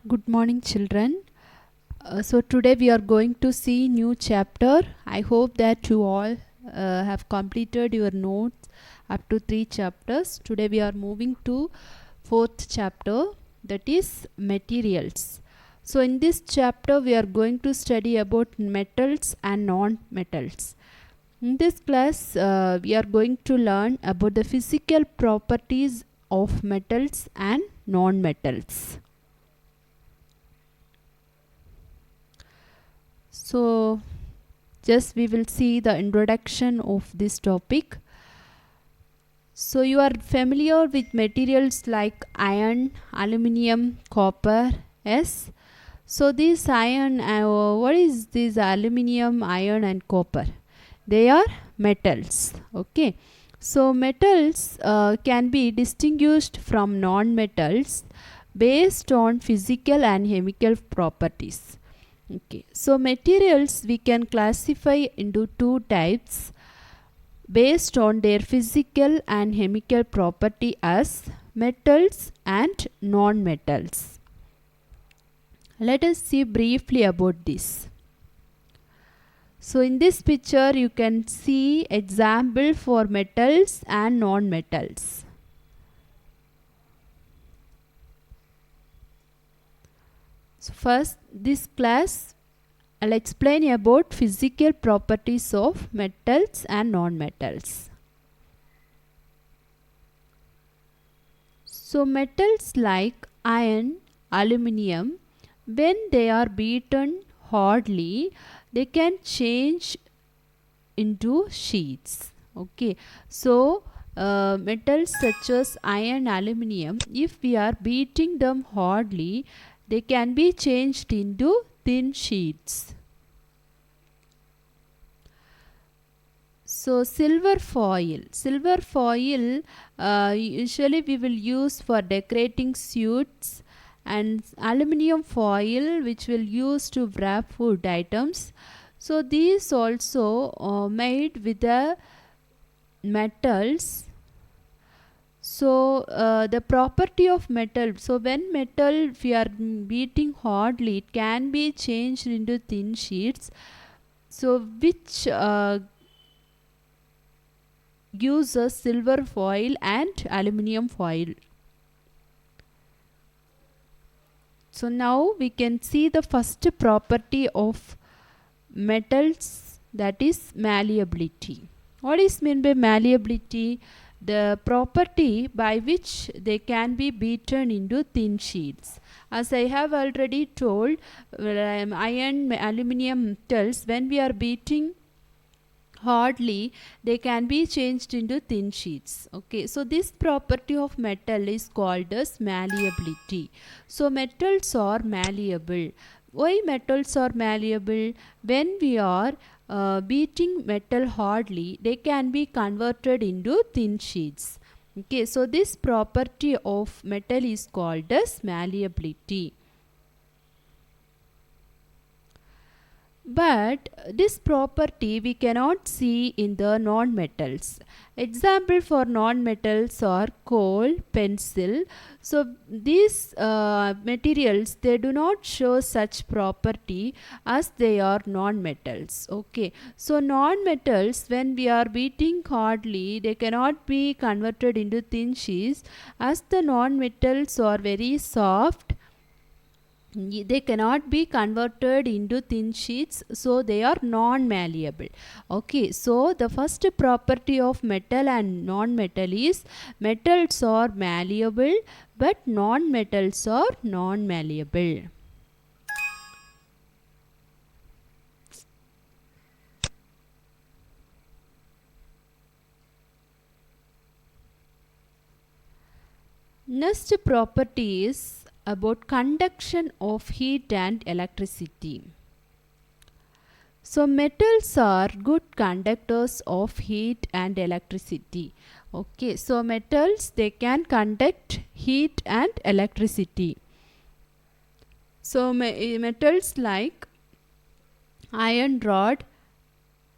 Good morning, children. So today we are going to see new chapter. I hope that you all have completed your notes up to 3 chapters. Today we are moving to 4th chapter, that is materials. So in this chapter we are going to study about metals and non-metals. In this class we are going to learn about the physical properties of metals and non-metals. So just we will see the introduction of this topic. So you are familiar with materials like iron, aluminium, copper. Yes. So this iron, what is this aluminium, iron and copper? They are metals. Okay. So metals can be distinguished from non-metals based on physical and chemical properties. Okay, so materials we can classify into two types based on their physical and chemical property as metals and non-metals. Let us see briefly about this. So in this picture you can see example for metals and non-metals. So first this class I'll explain about physical properties of metals and non-metals. So metals like iron, aluminium, when they are beaten hardly, they can change into sheets. Okay, so metals such as iron, aluminium, if we are beating them hardly, they can be changed into thin sheets. So silver foil usually we will use for decorating suits, and aluminium foil which will use to wrap food items. So these also made with the metals. So the property of metal, so when metal we are beating hardly, it can be changed into thin sheets, so which uses silver foil and aluminium foil. So now we can see the first property of metals, that is malleability. What is meant by malleability? The property by which they can be beaten into thin sheets. As I have already told, iron, aluminium metals, when we are beating hardly, they can be changed into thin sheets. Okay, so this property of metal is called as malleability. So metals are malleable. Why metals are malleable? When we are beating metal hardly, they can be converted into thin sheets. Okay, so this property of metal is called as malleability. But this property we cannot see in the non-metals. Example for non-metals are coal, pencil. So these materials, they do not show such property as they are non-metals. Okay, so non-metals, when we are beating hardly, they cannot be converted into thin sheets, as the non-metals are very soft. They cannot be converted into thin sheets, so they are non-malleable. Okay, so the first property of metal and non-metal is metals are malleable but non-metals are non-malleable. Next property is about conduction of heat and electricity. So metals are good conductors of heat and electricity. Okay, so metals, they can conduct heat and electricity. So metals like iron rod,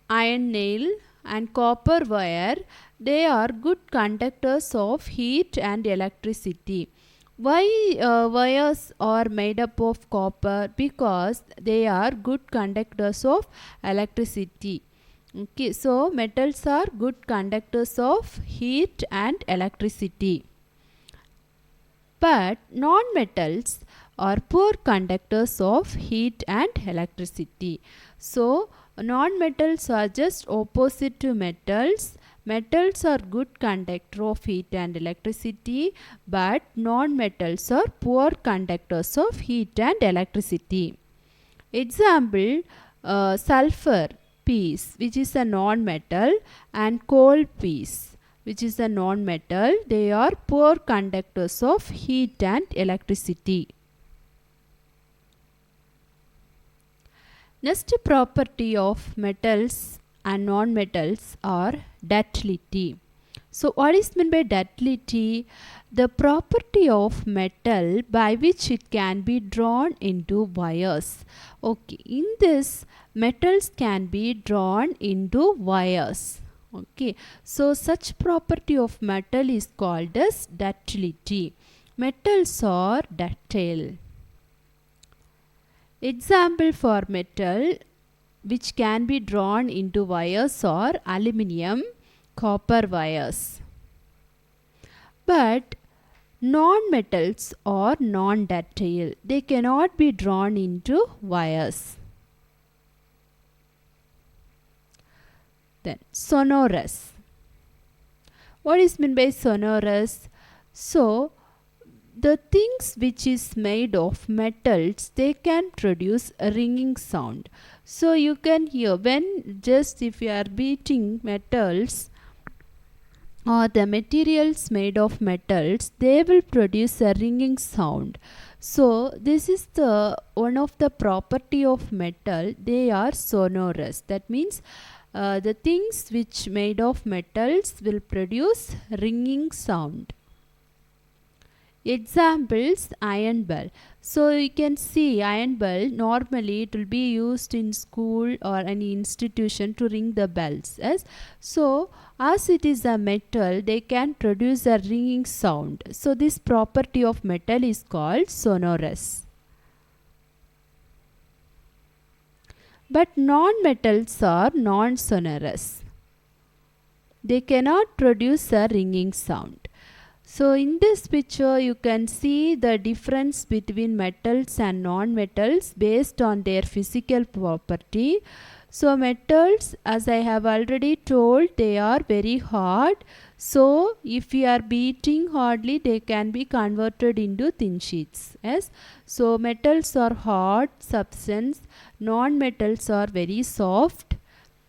iron nail and copper wire, they are good conductors of heat and electricity. Why wires are made up of copper? Because they are good conductors of electricity. Okay, so metals are good conductors of heat and electricity, but non-metals are poor conductors of heat and electricity. So non-metals are just opposite to metals. Metals are good conductor of heat and electricity, but non-metals are poor conductors of heat and electricity. Example, sulfur piece, which is a non-metal, and coal piece, which is a non-metal. They are poor conductors of heat and electricity. Next property of metals and non-metals are ductility. So what is meant by ductility? The property of metal by which it can be drawn into wires. Okay, in this, metals can be drawn into wires. Okay, so such property of metal is called as ductility. Metals are ductile. Example for metal which can be drawn into wires are aluminium, copper wires. But non-metals are non-ductile. They cannot be drawn into wires. Then sonorous. What is meant by sonorous? So the things which is made of metals, they can produce a ringing sound. So you can hear when just if you are beating metals or the materials made of metals, they will produce a ringing sound. So this is the one of the property of metal. They are sonorous. That means the things which made of metals will produce ringing sound. Examples, iron bell. So you can see iron bell, normally it will be used in school or any institution to ring the bells. Yes? So as it is a metal, they can produce a ringing sound. So this property of metal is called sonorous. But non-metals are non-sonorous. They cannot produce a ringing sound. So in this picture you can see the difference between metals and non-metals based on their physical property. So metals, as I have already told, they are very hard. So if you are beating hardly, they can be converted into thin sheets. Yes. So metals are hard substance. Non-metals are very soft.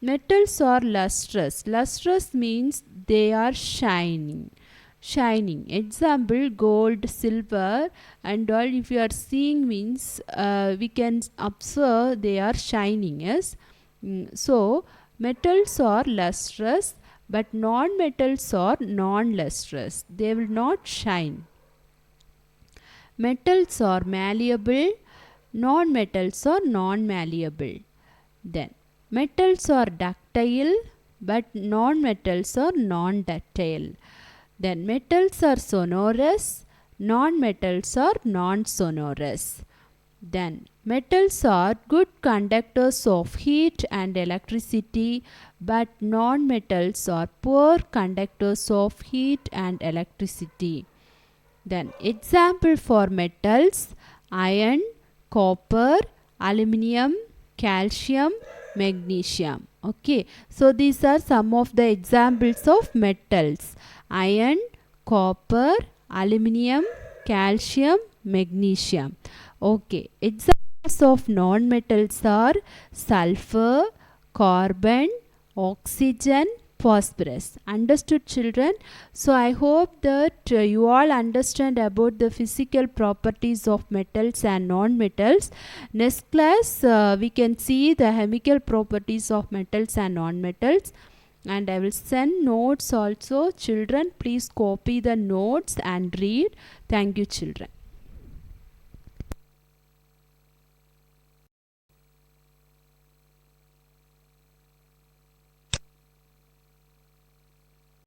Metals are lustrous. Lustrous means they are shining. Example, gold, silver and all, if you are seeing means we can observe they are shining. Yes. So metals are lustrous, but non-metals are non-lustrous. They will not shine. Metals are malleable, non-metals are non-malleable. Then metals are ductile, but non-metals are non-ductile. Then metals are sonorous, non-metals are non-sonorous. Then metals are good conductors of heat and electricity, but non-metals are poor conductors of heat and electricity. Then example for metals, iron, copper, aluminium, calcium, magnesium. Okay, so these are some of the examples of metals: iron, copper, aluminium, calcium, magnesium. Okay, examples of non-metals are sulfur, carbon, oxygen, phosphorus. Understood, children? So I hope that you all understand about the physical properties of metals and non-metals. Next class we can see the chemical properties of metals and non-metals, and I will send notes also. Children, please copy the notes and read. Thank you, children.